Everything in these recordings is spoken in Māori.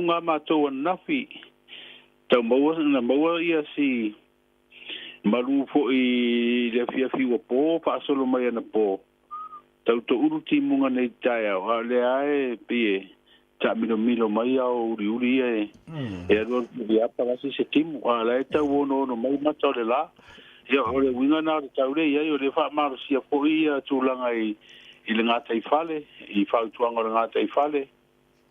nga matou nafi tau maua ia si malu fo I le fiafi o po pa solo mai na po tau to uru timunga nei tai au le ai pie ta milo mai au uri e ro ia pa si se timu ala tau no mai matou le la ia o le winga na tau le ia o le fa mar si fo ia tulanga I le ngata I fale I fa tuanga le ngata I fale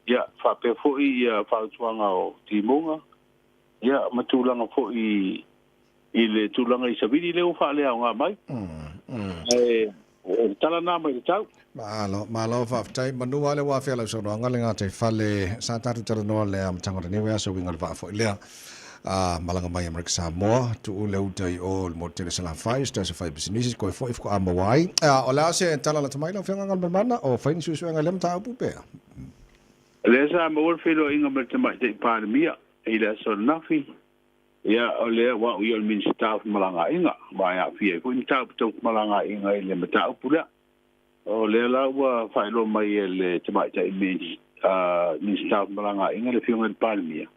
ia fa pe fo ia fa tuanga o timunga ia matulanga fo I le tulanga I sabili le o fa le nga mai o tala na mai tau malo fa tai manu wale wa fela so nga le ngata fale sa tatu tala no le am tanga ni wa so winga va fo le malanga mai America Samoa tu le utai o mo tele sala fai sta se fai business ko fo ko amawai o la se tala la tamai la fenga ngal mana o fai su su nga lem ta pu pe le sa mo felo inga me tamai te pa mia ila so nafi ia o le wa o min staff malanga inga mai a fie ko ni ta to malanga inga le mata pula o le la wa fai lo mai le tamai te min staff malanga inga le fio ngal pa mia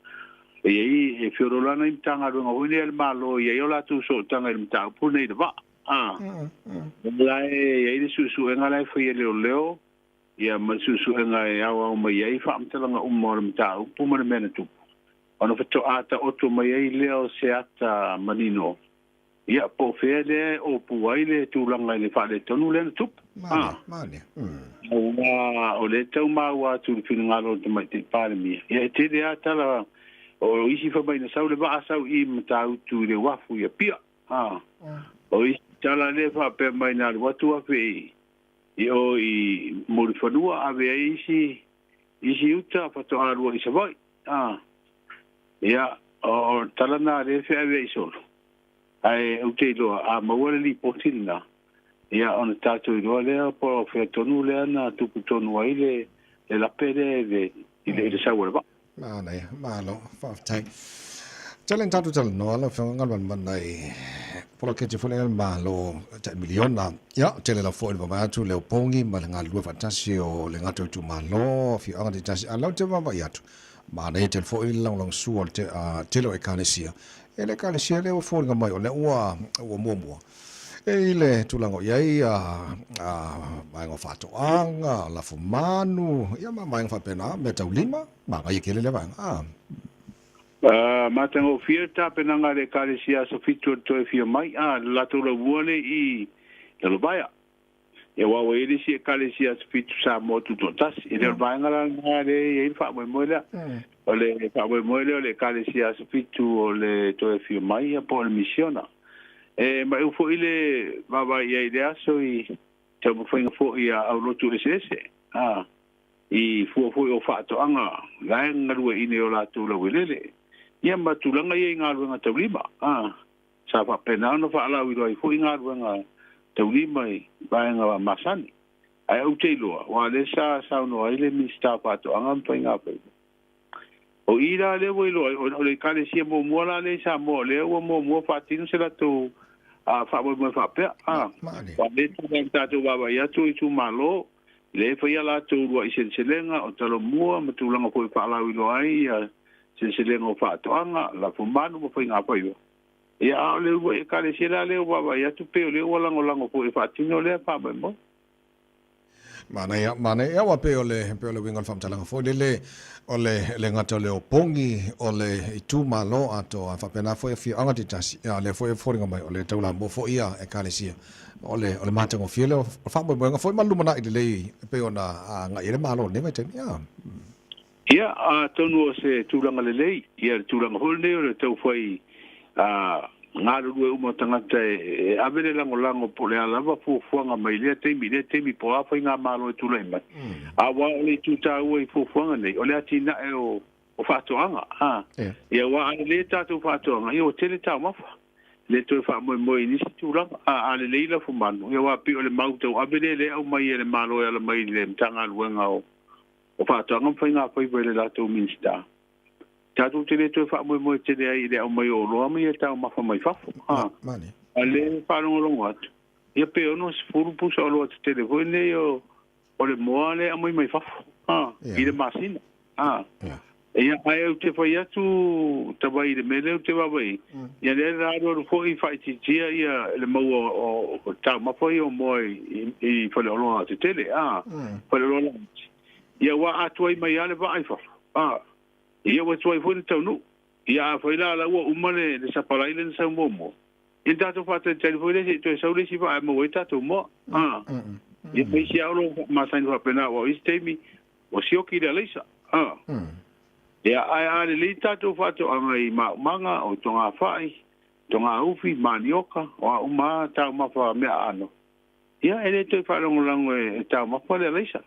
e fiorolana I tanga runga huni el malo ia yola tu so tanga il mta pune de va lai ia su engala foi leo ia ma su enga ia ma ia fa mtanga umor mta puma mena tu ono fato ata oto ma ia leo se ata manino ia po fele o puaile tu langa le fa le tonu le tu mane o le tau ma wa tu finngalo de mai te parmi ia te de ata la o isi fa mai na sau le va sau I mtau tu le wafu ia pia o isi tala le fa pe mai na le watu a fe I morifanua ave isi uta fa to aru I savai ia o tala na le fe ave solo ai o te lo a mawale li potina ia on tatu lo le po fe tonu le na tu tonu ai le la pere le sau le va malo fa tai talen tatu tal no la fa ngal ban nai por que te fole malo ta miliona ya tele la fo ba tu le pongi ma ngal lu fantasio le ngato tu malo fi anga de tas ala te ba ya tu ma ne tel fo il long su te lo e kanesia ele kanesia le fo ngai o le o mo ele tulango ia mai ngo fato anga la fumanu ia mai fa pena meta ulima ma ia kele le vanga ma tengo fieta penanga de carecia so fitu to fio mai la to lo vuole I Galumalemana e wa we si carecia so fitu sa mo tu to tas e le vanga la ngare e fa mo le ole fa mo le carecia so fitu ole to fio mai po le misiona ma eu fo ile baba ia idea so I te mo fo ia au lotu ese I fo o fato anga la ngaru I o la tu la welele ia ma tu langa ia ngaru nga taulima sa fa pena no fa la wi fo ngaru nga taulima ba nga masani ai au te lo wa le sa no ile mi sta fato anga pa nga pa o ira le wo lo o le kale si mo la le sa mo le wo mo fa tinu se la tu fa mo fa pe wa le tu ta tu baba ya tu malo le fa ya la tu ro I senselenga o talo mua ma tu langa ko fa la wi lo ai senselenga o fa to anga la fumanu mo fa nga pa yo ya le wo ka le sela le baba ya tu pe le wo lango ko fa tino le fa mo mana ya wa pe ole wingal fam talanga fo le ole ngata le opongi ole itu malo ato fa pena fo fi anga ditasi le fo nga mai ole taula mo fo ia e kalesia ole mata ngo fiele fa mo nga fo malu mana ile pe ona nga ile malo ne mete ia tonu se tulanga le ia tulanga holne ole tau foi ngaru o mo tangata abele lango po le alava fu fuanga mai le temi po afa nga malo tu le mai awa le tu ta o fu fuanga nei ole atina o fatoanga ia wa le ta tu fatoanga io tele ta ma le tu fa mo ni tu la ale le la fu manu ia wa pi ole mauto abele le o mai le malo le mai le tanga luenga o fatoanga fa nga fa le la tu minsta tatu tele to fa mo tele ai le o mai o lo mai ta ma fa mai fa mani ale pa no lo wat ia pe ono furu pu so lo telefone o le mo ale mai fa ile masina ia ai te fai atu tawai le mele te wawai ia le raro foi fai tia ia le mau o tau mafoi o moi I fale olona te tele fale olona ia wa atu ai mai ale vai fa ia wa tuai foi tau nu ia foi la ua umane le saparai le sa momo ia tato fata telefone se to sa le si va mo ita to mo ia mai si aulo ma sa ni fa pena o istemi o si o ki le leisa ia ai le tato fata ai manga o tonga fai tonga ufi manioka o uma ta ma fa me ano ia ele to fa longo e ta ma fa le leisa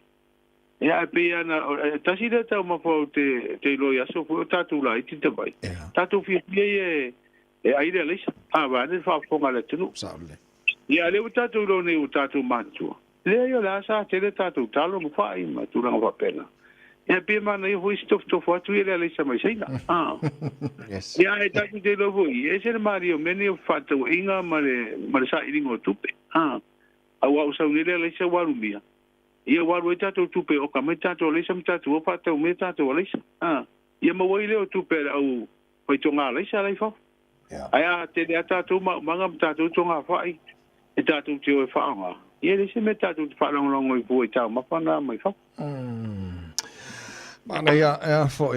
ia pe ana tasi le ta ma fa te lo ia so fo tatu la iti te vai tatu fi e ai le leisa va ne fa fonga le tunu Saule. ia le tatu lo ne tatu mantu le yo la sa te le tatu talo mo fa ma tu la va pena ia pe mana io fu stof to fo tu le leisa mai sei Yes. ia e tatu te lo voi e se mario meni fa to inga mare sa iringo tupe au sa ni le leisa warumia ia waru tatu tupe o ka meta to leisa tatu o fa to meta to leisa ia mo wai le tupe au foi tonga leisa lai fa Aya te le tatu manga tatu tonga fai e tatu te o faanga ia le se me tatu fa longo I pu ta ma pana mai fa Mana ia fo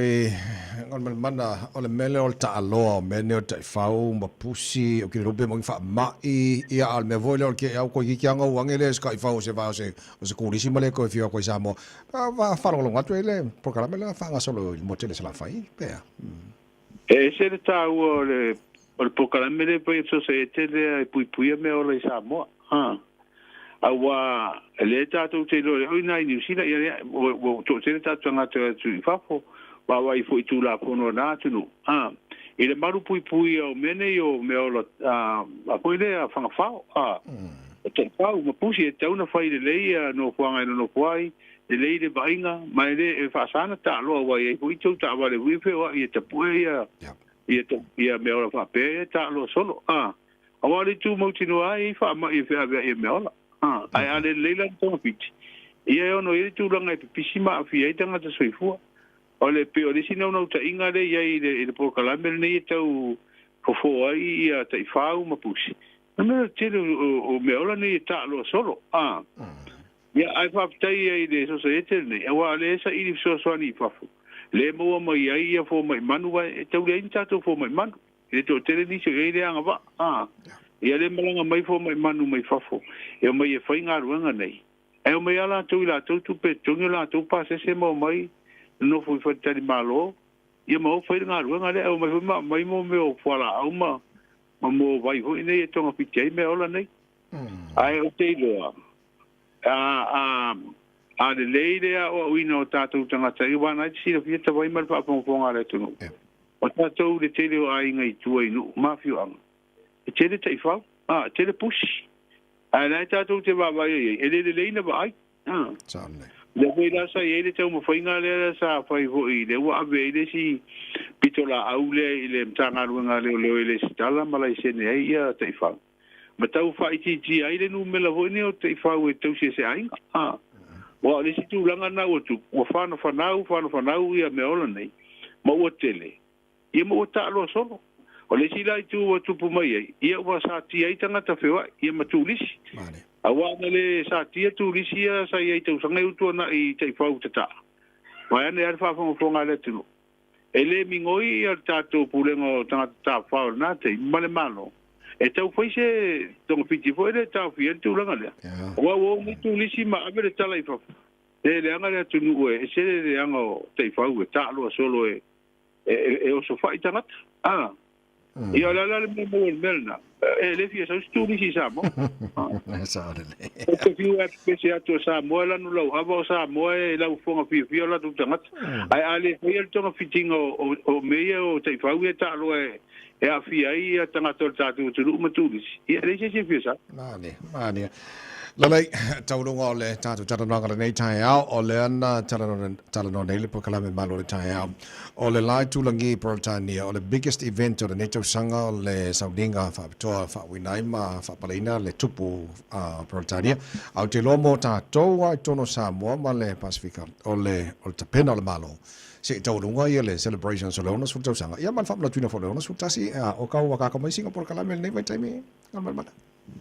Galumalemana o le mele o ta aloa o mene o te fau ma pusi o ki robe mo fa mai ia al me vole o ke au ko ki anga wange le ska fau se va se o se kulisi male ko fio ko Samoa va fa longo atu ele programa le fa solo mo tele se la fai pe e se le ta o le programa le pe so se te le pui me o le Samoa awa le tatu te lo o ina New Zealand ia o to te tatu nga te tu fafo wa wai foi tu la pono na tunu i le maru pui o mene o me o a poi le a fanga fao te fao ma pusi e te una fai le leia no fuanga no fuai le lei le bainga mai le e fa sana ta lo wa i pui tu ta wa le wi fe wa i te pui ia me o fa pe ta lo solo awa le tu mo tino ai fa ma i fe e me ola ai ale leila to piti ia ono i tu langa pe pisima afi ai tanga te soifua ole pe ole sino no ta inga le ia le por kalamel nei tau fofo ai ia te fau ma pusi na te o me ola nei ta lo solo ia ai fa tai ai de so se nei awa le sa i so so ni fafu le mo mai ai ia fo mai manu e tau le inta to fo mai manu e to tele ni se e le anga va ia le malanga mai fo mai manu mai fafo e mai e fai ngā ruanga nei e o mai ala tu ila tu pe tungi la tu pa se mo mai no fui fa tani malo ia mo fai ngā ruanga le o mai mo me o fala au ma mo vai ho nei e tonga piti me ola nei ai o te loa le leile o ino tatu tanga tai wana si le fieta vai mal pa ponga le tunu o tatu le tele o ai ngai tu inu mafio anga te le tai fau te le pusi ai tatu te va vai e le leina vai Saule. le voi la sa e le tau mo fainga le sa fai ho I le wa ave le si pitola aule I le mtanga ruanga le le stala malai se ne ia tai fau ma tau fai ti ai le nu mela ho ne o tai fau e tau se ai wa le si tu langa na o tu o fano fanau ia me ola nei ma o tele ia mo ta lo solo o le sila I tu o tupu mai ai ia wa sa ti ai tanga ta fewa ia matulisi Mane. awa le sa ti tulisi ia sa ia tu sanga tu na I te fau tata wa ane ar fa fonga le tu ele mingoi ar tatu pulengo tanga ta fau na te male malo e tau foi se tong piti foi le tau fia tu langa le wa mi tulisi ma ave le tala I fa le anga le tu nu e se le anga te fau e ta lo solo e o so fai tanga ia la me melna le fia sa studi si sa mo Saule. o fiu a pese ato sa mo la no lo ava sa mo e la fonga fia la tu tanga ai ale foi el tonga fitingo o meia o te fau e ta lo e a fia ia tanga to tatu tu ma tu ia le se fia sa Mane. Lalai taulunga o le tatu tarananga nei tai au o le ana talano nei le pokalame malo le tai au o le lai tulangi Pearltania o le biggest event o le neto sanga o le saudinga whapitoa whawinaima whapaleina le tupu Pearltania au te lomo tātou ai tono Samoa ma le Pasifika o le tapena o le malo se tau lunga ia le celebration so leona su tau sanga ia man fam la tuna fo leona su tasi o ka wa ka ko mai Singapore kala mel nei vai taimi mal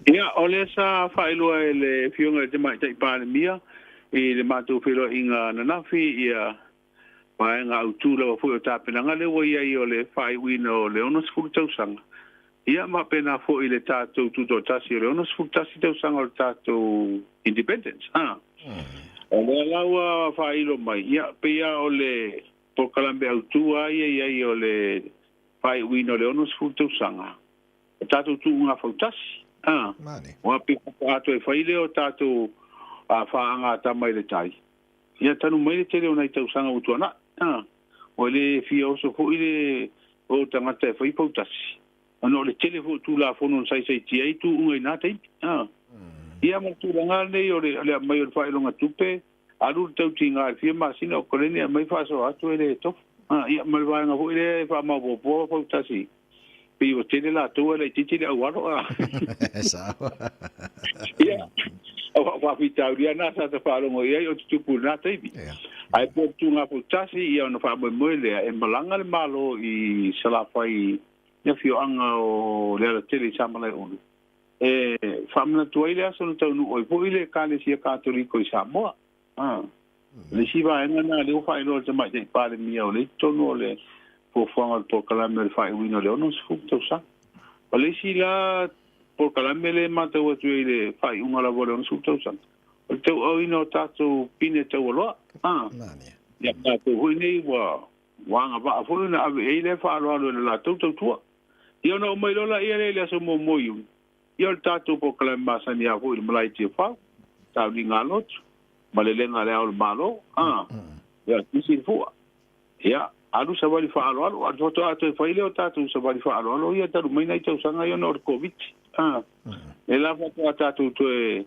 ia ole sa failo le fiunga te mai tai pa mia e le matu filo inga na fi ia pa nga utula fo ta pena nga le wo ia i ole fai wino leona su tau sanga ia ma pena fo ile tato tuto tasi leona su tasi tau sanga tato independence ole lawa failo mai ia pe ia ole po kalambe autua ia ole fai wino leona su tau sanga tato tu nga fautasi mane wa pe ato e faile o tato a faanga tamai le tai ia tanu mai le tele ona tau sanga utuana o le fio so fo ile o tanga te fai fautasi ano le tele fo tu la fono sai ti ai tu unga na tai ia mo tu nga nei o le mai o fai longa tupe alu tau tinga fia ma sino o kolenia mai fa so atu ele to ia mai va nga fo ile fa ma bo fautasi pe o tele la tu ele titi le awaro sa ia wa fitauria na sa te whaalongo ia o tupu na teipi. Ai po tunga putasi ia ona wha moile e malanga le malo i salafai ia fio anga o lea tele samala onu. E whamana tuaile aso na taunu oi po ile kālesia kātoliko i Samoa. Le siwa enga na leo whaelo te mai te pāle mia o le tono o le po whanga po kalame le whae wino le ono sifuk tau sa. O le si la por kalamele mata o tu ile fai unga la vole on subtau san o teu o ino tatu pine teu lo nani ya tatu huini wa wanga ba fulu na ave ile fa lo la tau tua io no mai lo la ile le so mo moyu io tatu por kalama san ya fu il malai ti fa tau di ngalot malele ngale au malo ya tisi fu ya alu sabali fa alo alo to ato fa ile o tatu sabali fa alo ia tatu mai nai tau sanga io no covid e la fa tatu to e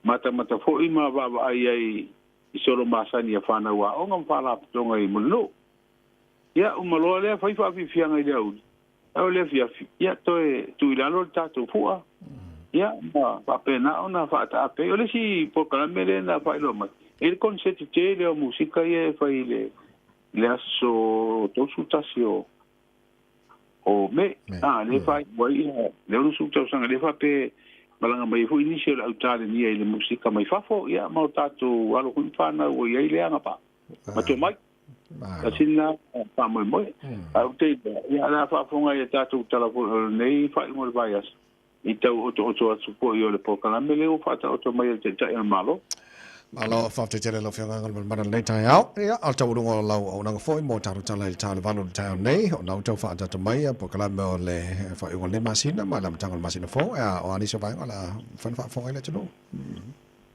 mata fo i ma ba ai i solo masani ya fana wa o ngam fala tonga i mulo ya o malo le fa fi fianga i dau o le fi ya to e tu ila lo tatu fu ya ba pena ona fa ta pe o le si po kalamele na fa lo ma il concetti te le musica e fa ile le aso to sutasio o me le fa wai le no sutau sanga le fa pe malanga mai fu initial autale ni ile musika mai fafo ya ma tatu alo kun fana o ia ile anga pa ma to mai asina pa mo au te ya la fa fonga ya tatu tala nei fa mo vaias i tau o supo io le po kana mele o fa ta o mai te ta malo malo fa te tele lo fianga ngal mana nei tai au ia al tau rungo lau o nang foi mo taru tala il tala valo tai nei o nau tau fa ta mai po kala me le fa i le masina ma lam tangal masina fo o ani so vai ala fan fa fo ile tino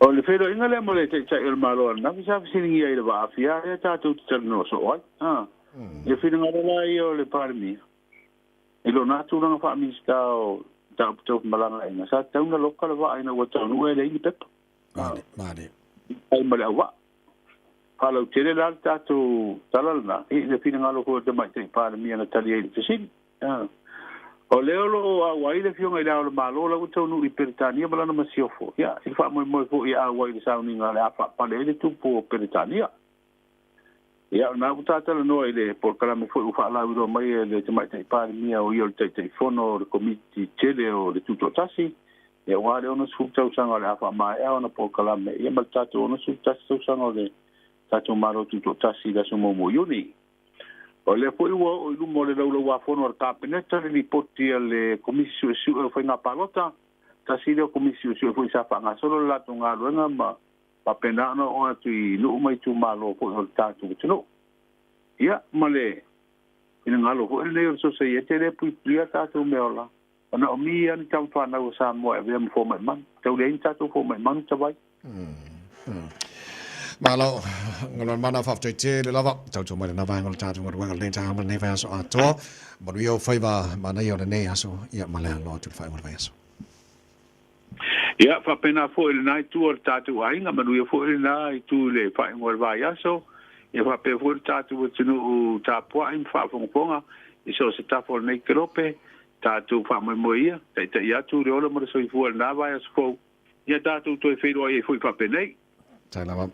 o le fedo ingale mo le te tai malo na sa fisingi ai le va afia ya ta tu no so oi e fino ngala la io le parmi e lo natu nga fa mi sta o ta to malanga ina sa tau na lokal va ina wa tau no ele i pep mane ai mala wa palo tele la tatu talana e le fino ngalo ko te mai te parmi na tali e fisin o leo lo a wai le fionga i lao le malo la utau nu i Peritania bala na masiofo ya i fa mo fo i a wai le sauni ngale a fa pale le tu po Peritania ya na utata le no ile por kala mo fo u fa la ro mai le te mai te parmi o io te fono le comiti tele o le tuto tasi e wa le ono sfutau sanga le a fa mai e ona por kala me e mal tato ono sfutau sanga le tato maro tuto tasi da sumo mo yuni o le foi o lumo le lo wa fono ta peneta ni poti le comissio su foi na palota ta si le comissio su foi sa fa nga solo la tunga lo nga ma pa pena no o tu no mai tu malo po ta tu no ya male ina ngalo ko le so se yete le pu plia ta tu me ola ona o mi an tam fa na sa mo e vem fo mai man tau le ta tu fo mai man ta vai malo ngalon mana fa te le lava tau tu mai na vai ngol tatu ngol le ta ma ne fa so ato ma rio faiva ma na yo ne aso ia mala lo tu fa ngol vai aso ia fa pena fo il nai tu or tatu ai nga ma rio fo il nai tu le fa ngol vai aso ia fa pe fo tatu tu ta po ai fa fo ponga i so se ta fo nei kelope tatu fa mo ia te ia tu rio lo mo so i fo na vai aso ia tatu to e fe ro ai fo fa penei tai lava